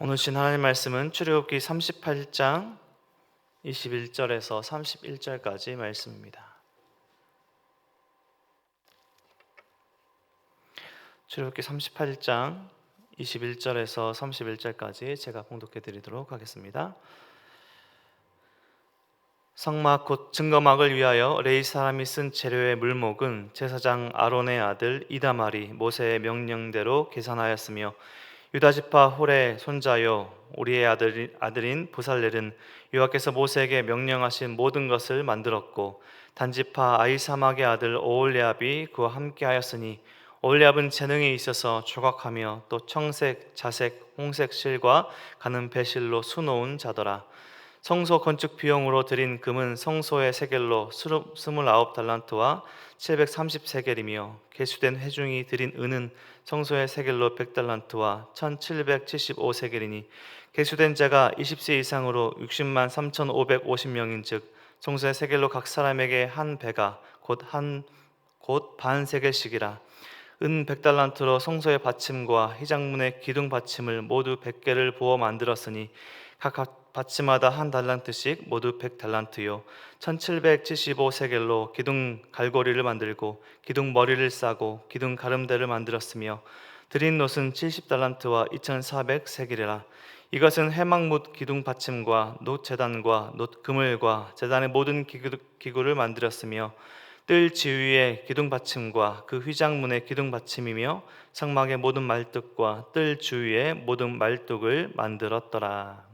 오늘 신 하나님 말씀은 출애굽기 38장 21절에서 31절까지 말씀입니다. 출애굽기 38장 21절에서 31절까지 제가 봉독해 드리도록 하겠습니다. 성막 곧 증거막을 위하여 레위 사람이 쓴 재료의 물목은 제사장 아론의 아들 이다말이 모세의 명령대로 계산하였으며 유다지파 홀의 손자요 우리의 아들인 부살렐은 여호와께서 모세에게 명령하신 모든 것을 만들었고 단지파 아히사막의 아들 오홀리압이 그와 함께하였으니 오홀리압은 재능이 있어서 조각하며 또 청색, 자색, 홍색 실과 가는 배실로 수놓은 자더라. 성소 건축 비용으로 들인 금은 성소의 세겔로 29달란트와 730세겔이며 계수된 회중이 들인 은은 성소의 세겔로 100달란트와 1775세겔이니 계수된 자가 20세 이상으로 60만 3550명인즉 성소의 세겔로 각 사람에게 한 배가 곧 반 세겔씩이라. 은 100달란트로 성소의 받침과 희장문의 기둥 받침을 모두 100개를 부어 만들었으니 각 받침마다 한 달란트씩 모두 100달란트요 1775세겔로 기둥 갈고리를 만들고 기둥 머리를 싸고 기둥 가름대를 만들었으며 드린 놋은 70달란트와 2400세겔이라. 이것은 회막뭇 기둥 받침과 놋 제단과 놋 그물과 제단의 모든 기구를 만들었으며 뜰 지위의 기둥 받침과 그 휘장문의 기둥 받침이며 성막의 모든 말뚝과 뜰 주위의 모든 말뚝을 만들었더라.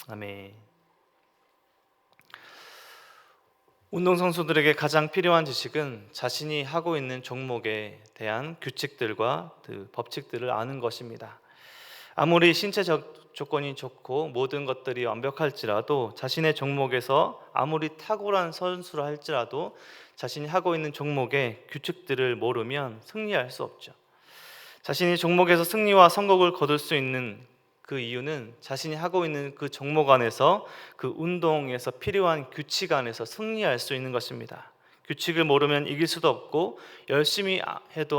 아멘. 운동선수들에게 가장 필요한 지식은 자신이 하고 있는 종목에 대한 규칙들과 그 법칙들을 아는 것입니다. 아무리 신체적 조건이 좋고 모든 것들이 완벽할지라도 자신의 종목에서 아무리 탁월한 선수라 할지라도 자신이 하고 있는 종목의 규칙들을 모르면 승리할 수 없죠. 자신이 종목에서 승리와 성공을 거둘 수 있는 그 이유는 자신이 하고 있는 그 종목 안에서 그 운동에서 필요한 규칙 안에서 승리할 수 있는 것입니다. 규칙을 모르면 이길 수도 없고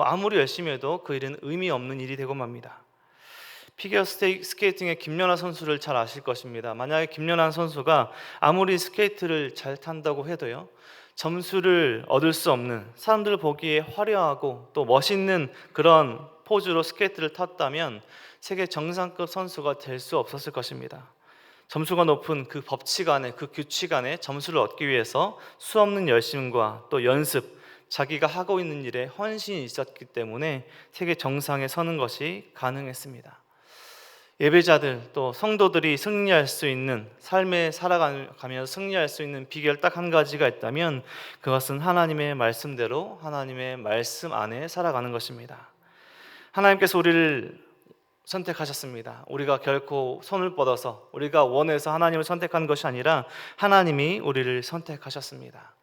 아무리 열심히 해도 그 일은 의미 없는 일이 되고 맙니다. 피겨 스케이팅의 김연아 선수를 잘 아실 것입니다. 만약에 김연아 선수가 아무리 스케이트를 잘 탄다고 해도요, 점수를 얻을 수 없는, 사람들 보기에 화려하고 또 멋있는 그런 포즈로 스케이트를 탔다면 세계 정상급 선수가 될 수 없었을 것입니다. 점수가 높은 그 법칙 안에, 그 규칙 안에 점수를 얻기 위해서 수없는 열심과 또 연습, 자기가 하고 있는 일에 헌신이 있었기 때문에 세계 정상에 서는 것이 가능했습니다. 예배자들 또 성도들이 승리할 수 있는, 삶에 살아가면서 승리할 수 있는 비결 딱 한 가지가 있다면 그것은 하나님의 말씀대로 하나님의 말씀 안에 살아가는 것입니다. 하나님께서 우리를 선택하셨습니다. 우리가 결코 손을 뻗어서 우리가 원해서 하나님을 선택한 것이 아니라 하나님이 우리를 선택하셨습니다.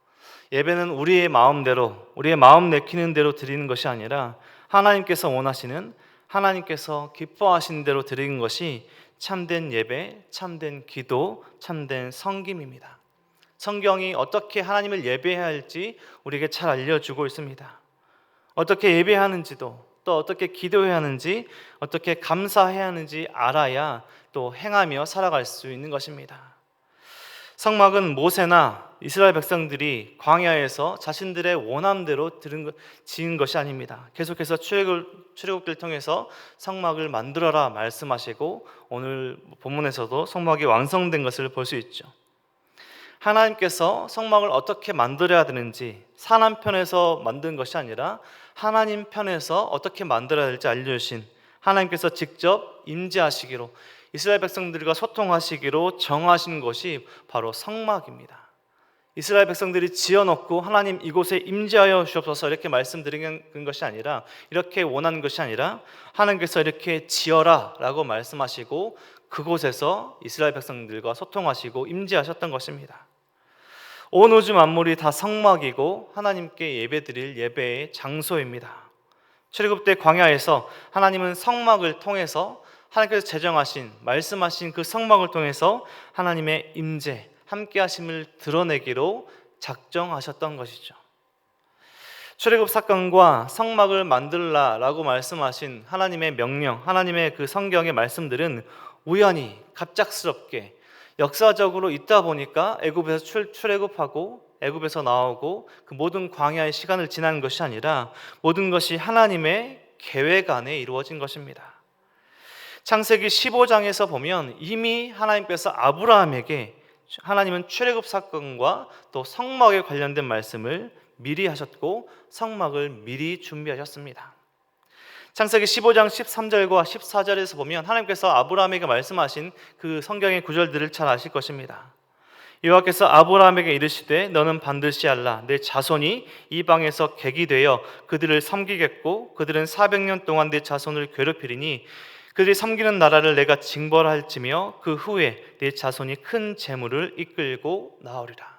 예배는 우리의 마음대로, 우리의 마음 내키는 대로 드리는 것이 아니라 하나님께서 원하시는, 하나님께서 기뻐하시는 대로 드리는 것이 참된 예배, 참된 기도, 참된 섬김입니다. 성경이 어떻게 하나님을 예배해야 할지 우리에게 잘 알려주고 있습니다. 어떻게 예배하는지도, 또 어떻게 기도해야 하는지, 어떻게 감사해야 하는지 알아야 또 행하며 살아갈 수 있는 것입니다. 성막은 모세나 이스라엘 백성들이 광야에서 자신들의 원함대로 지은 것이 아닙니다. 계속해서 출애굽기를 통해서 성막을 만들어라 말씀하시고 오늘 본문에서도 성막이 완성된 것을 볼 수 있죠. 하나님께서 성막을 어떻게 만들어야 되는지 사람 편에서 만든 것이 아니라 하나님 편에서 어떻게 만들어야 될지 알려주신, 하나님께서 직접 임재하시기로, 이스라엘 백성들과 소통하시기로 정하신 것이 바로 성막입니다. 이스라엘 백성들이 지어놓고 하나님 이곳에 임재하여 주옵소서 이렇게 말씀드린 것이 아니라, 이렇게 원한 것이 아니라 하나님께서 이렇게 지어라 라고 말씀하시고 그곳에서 이스라엘 백성들과 소통하시고 임재하셨던 것입니다. 온 우주 만물이 다 성막이고 하나님께 예배드릴 예배의 장소입니다. 출애굽 때 광야에서 하나님은 성막을 통해서 하나님께서 제정하신, 말씀하신 그 성막을 통해서 하나님의 임재, 함께하심을 드러내기로 작정하셨던 것이죠. 출애굽 사건과 성막을 만들라라고 말씀하신 하나님의 명령, 하나님의 그 성경의 말씀들은 우연히 갑작스럽게 역사적으로 있다 보니까 애굽에서 출애굽하고 애굽에서 나오고 그 모든 광야의 시간을 지난 것이 아니라 모든 것이 하나님의 계획 안에 이루어진 것입니다. 창세기 15장에서 보면 이미 하나님께서 아브라함에게 하나님은 출애굽 사건과 또 성막에 관련된 말씀을 미리 하셨고 성막을 미리 준비하셨습니다. 창세기 15장 13절과 14절에서 보면 하나님께서 아브라함에게 말씀하신 그 성경의 구절들을 잘 아실 것입니다. 여호와께서 아브라함에게 이르시되 너는 반드시 알라 내 자손이 이방에서 객이 되어 그들을 섬기겠고 그들은 400년 동안 내 자손을 괴롭히리니 그들이 섬기는 나라를 내가 징벌할지며 그 후에 내 자손이 큰 재물을 이끌고 나오리라.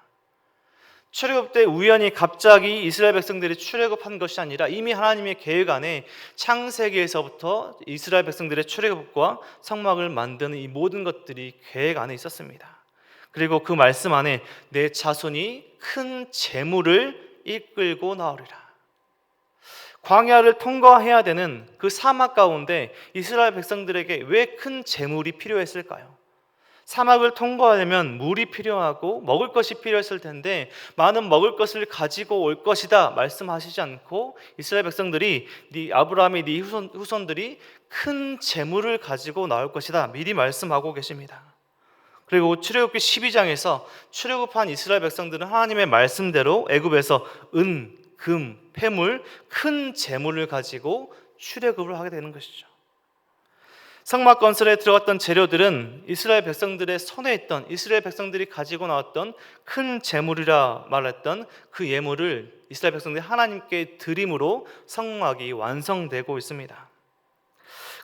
출애굽 때 우연히 갑자기 이스라엘 백성들이 출애굽한 것이 아니라 이미 하나님의 계획 안에 창세기에서부터 이스라엘 백성들의 출애굽과 성막을 만드는 이 모든 것들이 계획 안에 있었습니다. 그리고 그 말씀 안에 내 자손이 큰 재물을 이끌고 나오리라. 광야를 통과해야 되는 그 사막 가운데 이스라엘 백성들에게 왜 큰 재물이 필요했을까요? 사막을 통과하려면 물이 필요하고 먹을 것이 필요했을 텐데 많은 먹을 것을 가지고 올 것이다 말씀하시지 않고 이스라엘 백성들이 네 아브라함이 네 후손들이 큰 재물을 가지고 나올 것이다 미리 말씀하고 계십니다. 그리고 출애굽기 12장에서 출애굽한 이스라엘 백성들은 하나님의 말씀대로 애굽에서 은, 금, 폐물, 큰 재물을 가지고 출애굽을 하게 되는 것이죠. 성막 건설에 들어갔던 재료들은 이스라엘 백성들의 손에 있던 이스라엘 백성들이 가지고 나왔던 큰 재물이라 말했던 그 예물을 이스라엘 백성들이 하나님께 드림으로 성막이 완성되고 있습니다.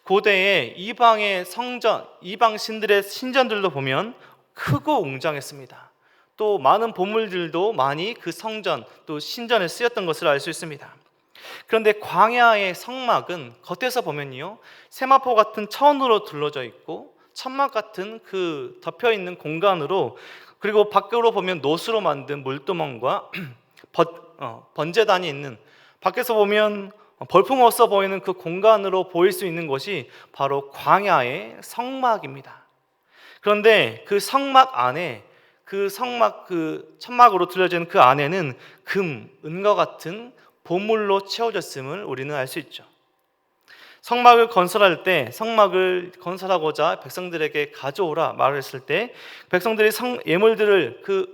고대의 이방의 성전, 이방 신들의 신전들도 보면 크고 웅장했습니다. 또 많은 보물들도 많이 그 성전 또 신전에 쓰였던 것을 알 수 있습니다. 그런데 광야의 성막은 겉에서 보면요 세마포 같은 천으로 둘러져 있고 천막 같은 그 덮여 있는 공간으로 그리고 밖으로 보면 노수로 만든 물두멍과 번제단이 있는 밖에서 보면 볼품없어 보이는 그 공간으로 보일 수 있는 것이 바로 광야의 성막입니다. 그런데 그 성막 안에 그 성막 그 천막으로 둘러진 그 안에는 금, 은과 같은 보물로 채워졌음을 우리는 알 수 있죠. 성막을 건설할 때 성막을 건설하고자 백성들에게 가져오라 말했을 때 백성들이 예물들을 그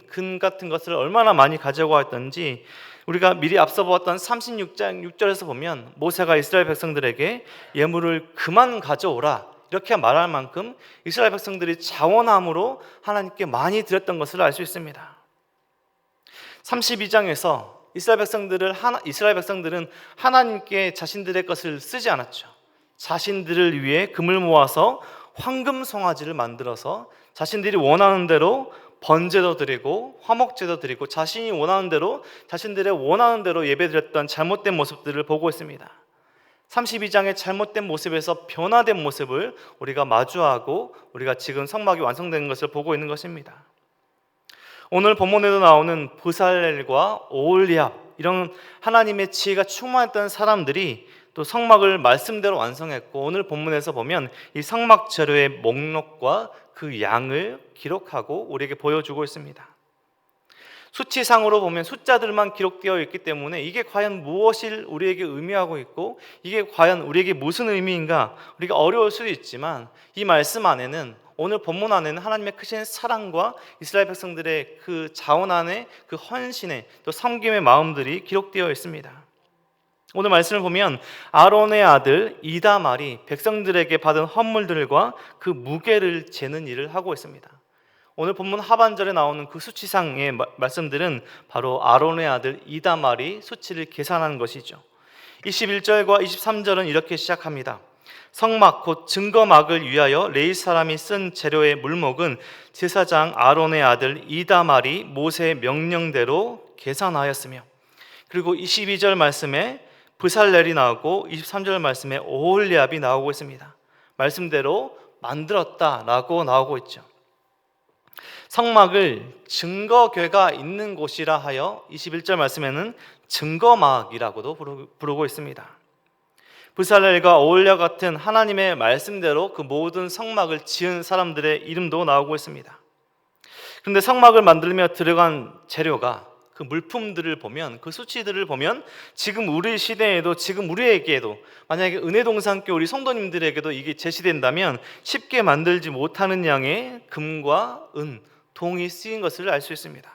금 같은 것을 얼마나 많이 가져왔던지 우리가 미리 앞서 보았던 36장 6절에서 보면 모세가 이스라엘 백성들에게 예물을 그만 가져오라 이렇게 말할 만큼 이스라엘 백성들이 자원함으로 하나님께 많이 드렸던 것을 알 수 있습니다. 32장에서 이스라엘 백성들은 하나님께 자신들의 것을 쓰지 않았죠. 자신들을 위해 금을 모아서 황금 송아지를 만들어서 자신들이 원하는 대로 번제도 드리고 화목제도 드리고 자신이 원하는 대로 자신들의 원하는 대로 예배드렸던 잘못된 모습들을 보고 있습니다. 32장의 잘못된 모습에서 변화된 모습을 우리가 마주하고 우리가 지금 성막이 완성된 것을 보고 있는 것입니다. 오늘 본문에도 나오는 브살렐과 오홀리압 이런 하나님의 지혜가 충만했던 사람들이 또 성막을 말씀대로 완성했고 오늘 본문에서 보면 이 성막 재료의 목록과 그 양을 기록하고 우리에게 보여주고 있습니다. 수치상으로 보면 숫자들만 기록되어 있기 때문에 이게 과연 무엇을 우리에게 의미하고 있고 이게 과연 우리에게 무슨 의미인가 우리가 어려울 수도 있지만 이 말씀 안에는 오늘 본문 안에는 하나님의 크신 사랑과 이스라엘 백성들의 그 자원 안에 그 헌신의 또 섬김의 마음들이 기록되어 있습니다. 오늘 말씀을 보면 아론의 아들 이다말이 백성들에게 받은 헌물들과 그 무게를 재는 일을 하고 있습니다. 오늘 본문 하반절에 나오는 그 수치상의 말씀들은 바로 아론의 아들 이다말이 수치를 계산한 것이죠. 21절과 23절은 이렇게 시작합니다. 성막 곧 증거막을 위하여 레위 사람이 쓴 재료의 물목은 제사장 아론의 아들 이다말이 모세의 명령대로 계산하였으며 그리고 22절 말씀에 브살렐이 나오고 23절 말씀에 오홀리압이 나오고 있습니다. 말씀대로 만들었다라고 나오고 있죠. 성막을 증거궤가 있는 곳이라 하여 21절 말씀에는 증거막이라고도 부르고 있습니다. 브살렐과 오홀랴 같은 하나님의 말씀대로 그 모든 성막을 지은 사람들의 이름도 나오고 있습니다. 그런데 성막을 만들며 들어간 재료가, 그 물품들을 보면, 그 수치들을 보면 지금 우리 시대에도, 지금 우리에게도, 만약에 은혜동산교 우리 성도님들에게도 이게 제시된다면 쉽게 만들지 못하는 양의 금과 은, 동이 쓰인 것을 알 수 있습니다.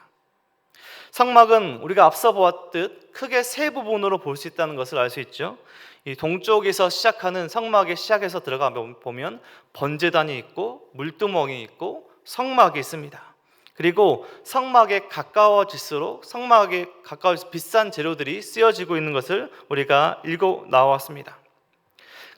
성막은 우리가 앞서 보았듯 크게 세 부분으로 볼 수 있다는 것을 알 수 있죠. 이 동쪽에서 시작하는 성막에 시작해서 들어가 보면 번제단이 있고 물두멍이 있고 성막이 있습니다. 그리고 성막에 가까워질수록 성막에 가까워질수록 비싼 재료들이 쓰여지고 있는 것을 우리가 읽어 나왔습니다.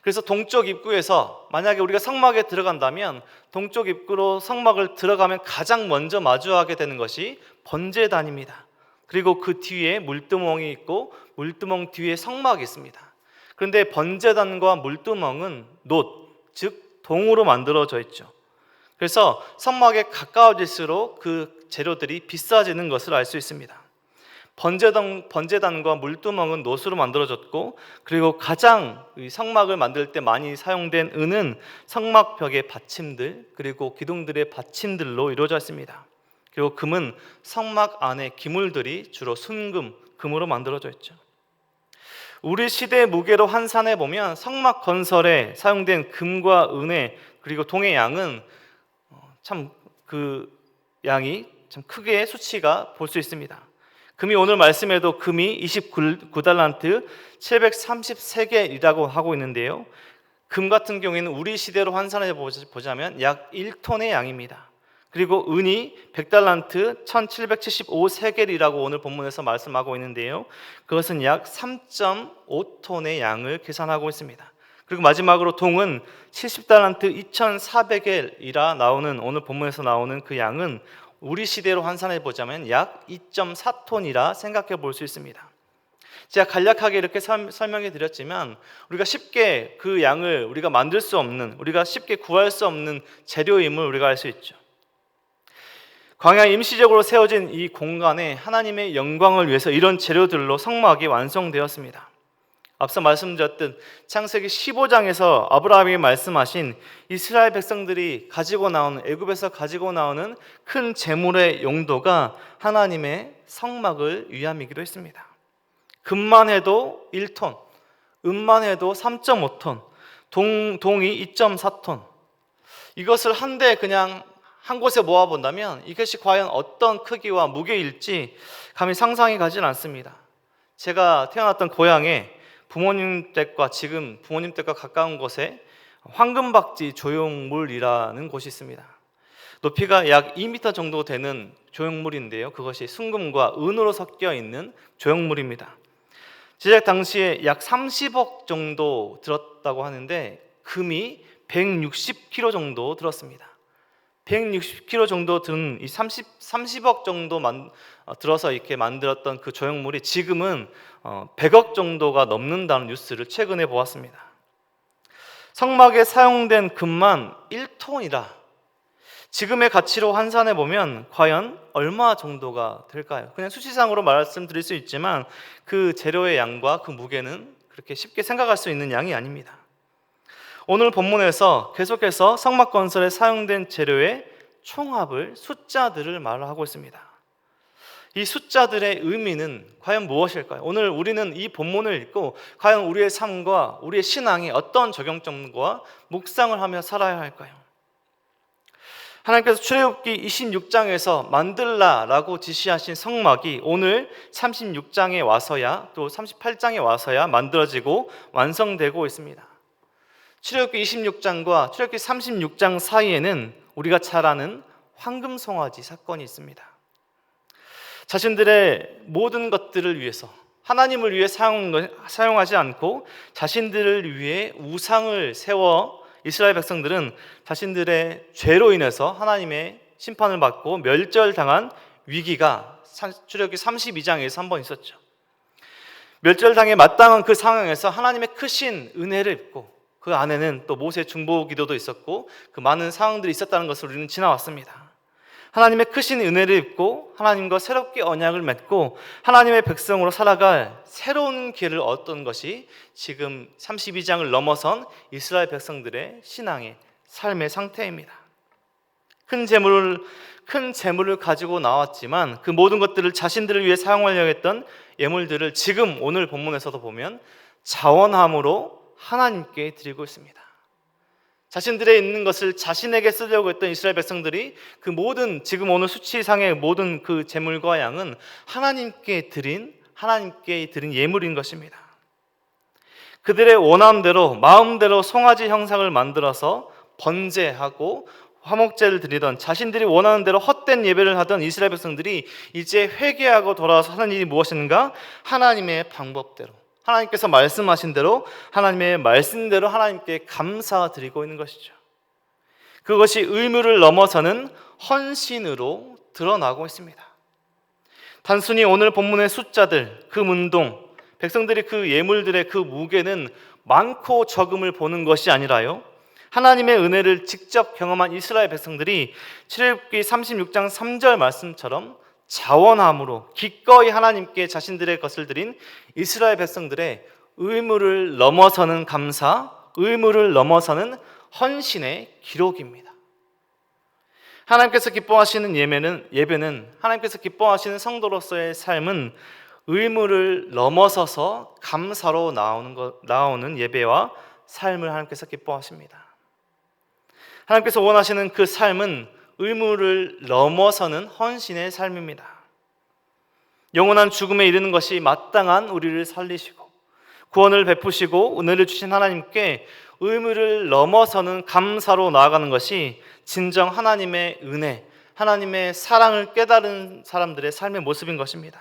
그래서 동쪽 입구에서 만약에 우리가 성막에 들어간다면 동쪽 입구로 성막을 들어가면 가장 먼저 마주하게 되는 것이 번제단입니다. 그리고 그 뒤에 물두멍이 있고 물두멍 뒤에 성막이 있습니다. 그런데 번제단과 물두멍은 놋, 즉 동으로 만들어져 있죠. 그래서 성막에 가까워질수록 그 재료들이 비싸지는 것을 알 수 있습니다. 번제단과 물두멍은 놋으로 만들어졌고, 그리고 가장 성막을 만들 때 많이 사용된 은은 성막벽의 받침들, 그리고 기둥들의 받침들로 이루어져 있습니다. 그리고 금은 성막 안에 기물들이 주로 순금, 금으로 만들어져 있죠. 우리 시대의 무게로 환산해 보면 성막 건설에 사용된 금과 은의 그리고 동의 양은 참 그 양이 참 크게 수치가 볼 수 있습니다. 금이 오늘 말씀에도 금이 29달란트 733개이라고 하고 있는데요. 금 같은 경우에는 우리 시대로 환산해 보자면 약 1톤의 양입니다. 그리고 은이 100달란트 1775세겔이라고 오늘 본문에서 말씀하고 있는데요. 그것은 약 3.5톤의 양을 계산하고 있습니다. 그리고 마지막으로 동은 70달란트 2400겔이라 나오는 오늘 본문에서 나오는 그 양은 우리 시대로 환산해 보자면 약 2.4톤이라 생각해 볼 수 있습니다. 제가 간략하게 이렇게 설명해 드렸지만 우리가 쉽게 그 양을 우리가 만들 수 없는, 우리가 쉽게 구할 수 없는 재료임을 우리가 알 수 있죠. 광야에 임시적으로 세워진 이 공간에 하나님의 영광을 위해서 이런 재료들로 성막이 완성되었습니다. 앞서 말씀드렸던 창세기 15장에서 아브라함이 말씀하신 이스라엘 백성들이 가지고 나오는, 애굽에서 가지고 나오는 큰 재물의 용도가 하나님의 성막을 위함이기도 했습니다. 금만 해도 1톤, 은만 해도 3.5톤, 동이 2.4톤. 이것을 한데 그냥 한 곳에 모아본다면 이것이 과연 어떤 크기와 무게일지 감히 상상이 가진 않습니다. 제가 태어났던 고향에 부모님 댁과 지금 부모님 댁과 가까운 곳에 황금박지 조형물이라는 곳이 있습니다. 높이가 약 2m 정도 되는 조형물인데요. 그것이 순금과 은으로 섞여 있는 조형물입니다. 제작 당시에 약 30억 정도 들었다고 하는데 금이 160kg 정도 들었습니다. 160kg 정도 든 이 30억 정도 들어서 이렇게 만들었던 그 조형물이 지금은 100억 정도가 넘는다는 뉴스를 최근에 보았습니다. 성막에 사용된 금만 1톤이라 지금의 가치로 환산해 보면 과연 얼마 정도가 될까요? 그냥 수치상으로 말씀드릴 수 있지만 그 재료의 양과 그 무게는 그렇게 쉽게 생각할 수 있는 양이 아닙니다. 오늘 본문에서 계속해서 성막 건설에 사용된 재료의 총합을, 숫자들을 말하고 있습니다. 이 숫자들의 의미는 과연 무엇일까요? 오늘 우리는 이 본문을 읽고 과연 우리의 삶과 우리의 신앙에 어떤 적용점과 묵상을 하며 살아야 할까요? 하나님께서 출애굽기 26장에서 만들라라고 지시하신 성막이 오늘 36장에 와서야, 또 38장에 와서야 만들어지고 완성되고 있습니다. 출애굽기 26장과 출애굽기 36장 사이에는 우리가 잘 아는 황금송아지 사건이 있습니다. 자신들의 모든 것들을 위해서, 하나님을 위해 사용하지 않고 자신들을 위해 우상을 세워 이스라엘 백성들은 자신들의 죄로 인해서 하나님의 심판을 받고 멸절당한 위기가 출애굽기 32장에서 한 번 있었죠. 멸절당에 마땅한 그 상황에서 하나님의 크신 은혜를 입고 그 안에는 또 모세 중보 기도도 있었고 그 많은 상황들이 있었다는 것을 우리는 지나왔습니다. 하나님의 크신 은혜를 입고 하나님과 새롭게 언약을 맺고 하나님의 백성으로 살아갈 새로운 기회를 얻었던 것이 지금 32장을 넘어선 이스라엘 백성들의 신앙의 삶의 상태입니다. 큰 재물을 가지고 나왔지만 그 모든 것들을 자신들을 위해 사용하려고 했던 예물들을 지금 오늘 본문에서도 보면 자원함으로 하나님께 드리고 있습니다. 자신들의 있는 것을 자신에게 쓰려고 했던 이스라엘 백성들이 그 모든 지금 오늘 수치상의 모든 그 재물과 양은 하나님께 드린 예물인 것입니다. 그들의 원함대로 마음대로 송아지 형상을 만들어서 번제하고 화목제를 드리던, 자신들이 원하는 대로 헛된 예배를 하던 이스라엘 백성들이 이제 회개하고 돌아와서 하는 일이 무엇인가? 하나님의 방법대로, 하나님께서 말씀하신 대로, 하나님의 말씀대로 하나님께 감사드리고 있는 것이죠. 그것이 의무를 넘어서는 헌신으로 드러나고 있습니다. 단순히 오늘 본문의 숫자들, 그 문동, 백성들이 그 예물들의 그 무게는 많고 적음을 보는 것이 아니라요, 하나님의 은혜를 직접 경험한 이스라엘 백성들이 출애굽기 36장 3절 말씀처럼 자원함으로 기꺼이 하나님께 자신들의 것을 드린 이스라엘 백성들의 의무를 넘어서는 감사, 의무를 넘어서는 헌신의 기록입니다. 하나님께서 기뻐하시는 예배는 하나님께서 기뻐하시는 성도로서의 삶은 의무를 넘어서서 감사로 나오는 예배와 삶을 하나님께서 기뻐하십니다. 하나님께서 원하시는 그 삶은 의무를 넘어서는 헌신의 삶입니다. 영원한 죽음에 이르는 것이 마땅한 우리를 살리시고 구원을 베푸시고 은혜를 주신 하나님께 의무를 넘어서는 감사로 나아가는 것이 진정 하나님의 은혜, 하나님의 사랑을 깨달은 사람들의 삶의 모습인 것입니다.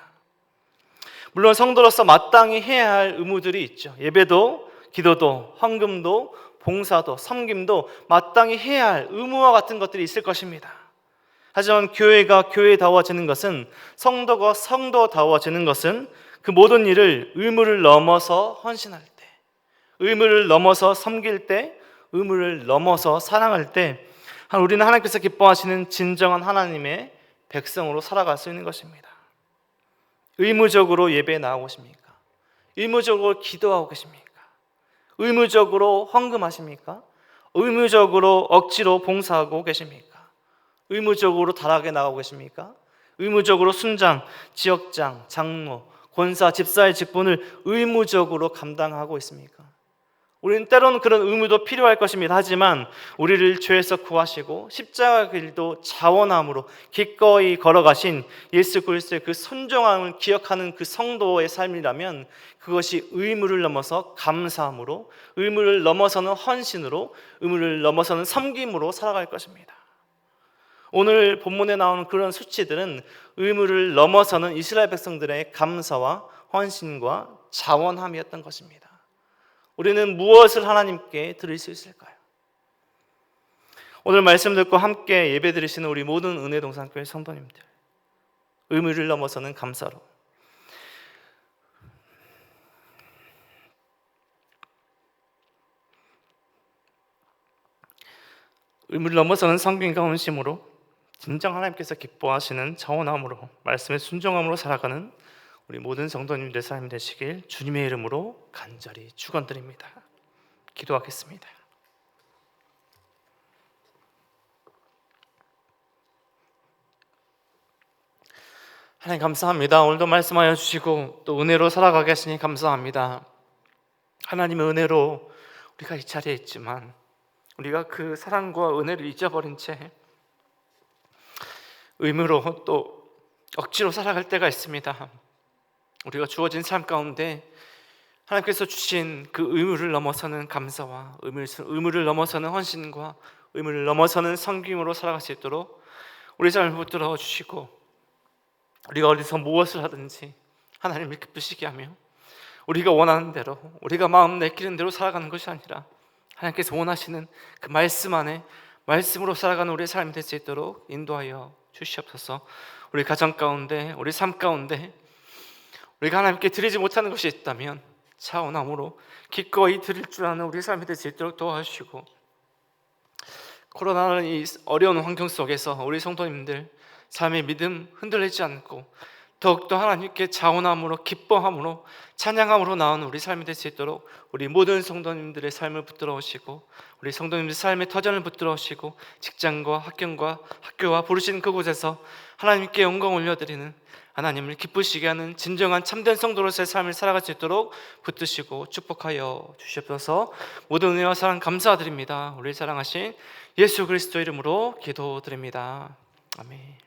물론 성도로서 마땅히 해야 할 의무들이 있죠. 예배도, 기도도, 헌금도, 봉사도, 섬김도 마땅히 해야 할 의무와 같은 것들이 있을 것입니다. 하지만 교회가 교회다워지는 것은, 성도가 성도다워지는 것은 그 모든 일을 의무를 넘어서 헌신할 때, 의무를 넘어서 섬길 때, 의무를 넘어서 사랑할 때 우리는 하나님께서 기뻐하시는 진정한 하나님의 백성으로 살아갈 수 있는 것입니다. 의무적으로 예배에 나오고 계십니까? 의무적으로 기도하고 계십니까? 의무적으로 헌금하십니까? 의무적으로 억지로 봉사하고 계십니까? 의무적으로 다락에 나가고 계십니까? 의무적으로 순장, 지역장, 장로, 권사, 집사의 직분을 의무적으로 감당하고 있습니까? 우리는 때로는 그런 의무도 필요할 것입니다. 하지만 우리를 죄에서 구하시고 십자가 길도 자원함으로 기꺼이 걸어가신 예수 그리스도의 그 순종함을 기억하는 그 성도의 삶이라면 그것이 의무를 넘어서 감사함으로, 의무를 넘어서는 헌신으로, 의무를 넘어서는 섬김으로 살아갈 것입니다. 오늘 본문에 나오는 그런 수치들은 의무를 넘어서는 이스라엘 백성들의 감사와 헌신과 자원함이었던 것입니다. 우리는 무엇을 하나님께 드릴 수 있을까요? 오늘 말씀 듣고 함께 예배 드리시는 우리 모든 은혜동산교회 성도님들, 의무를 넘어서는 감사로, 의무를 넘어서는 섬김과 헌신으로, 진정 하나님께서 기뻐하시는 자원함으로, 말씀에 순종함으로 살아가는 우리 모든 성도님들의 삶이 되시길 주님의 이름으로 간절히 축원드립니다. 기도하겠습니다. 하나님 감사합니다. 오늘도 말씀하여 주시고 또 은혜로 살아가게 하시니 감사합니다. 하나님의 은혜로 우리가 이 자리에 있지만 우리가 그 사랑과 은혜를 잊어버린 채 의무로 또 억지로 살아갈 때가 있습니다. 우리가 주어진 삶 가운데 하나님께서 주신 그 의무를 넘어서는 감사와 의무를 넘어서는 헌신과 의무를 넘어서는 섬김으로 살아갈 수 있도록 우리 삶을 붙들어 주시고, 우리가 어디서 무엇을 하든지 하나님을 기쁘시게 하며 우리가 원하는 대로, 우리가 마음 내키는 대로 살아가는 것이 아니라 하나님께서 원하시는 그 말씀 안에 말씀으로 살아가는 우리의 삶이 될 수 있도록 인도하여 주시옵소서. 우리 가정 가운데, 우리 삶 가운데 우리가 하나님께 드리지 못하는 것이 있다면 자원함으로 기꺼이 드릴 줄 아는 우리 삶이 될 수 있도록 도와주시고, 코로나라는 이 어려운 환경 속에서 우리 성도님들 삶의 믿음 흔들리지 않고 더욱더 하나님께 자원함으로 기뻐함으로 찬양함으로 나오는 우리 삶이 될 수 있도록 우리 모든 성도님들의 삶을 붙들어 오시고 우리 성도님들 삶의 터전을 붙들어 오시고 직장과 학교와 부르신 그곳에서 하나님께 영광 올려드리는 하나님을 기쁘시게 하는 진정한 참된 성도로서의 삶을 살아갈 수 있도록 붙드시고 축복하여 주시옵소서. 모든 은혜와 사랑 감사드립니다. 우리 사랑하신 예수 그리스도 이름으로 기도드립니다. 아멘.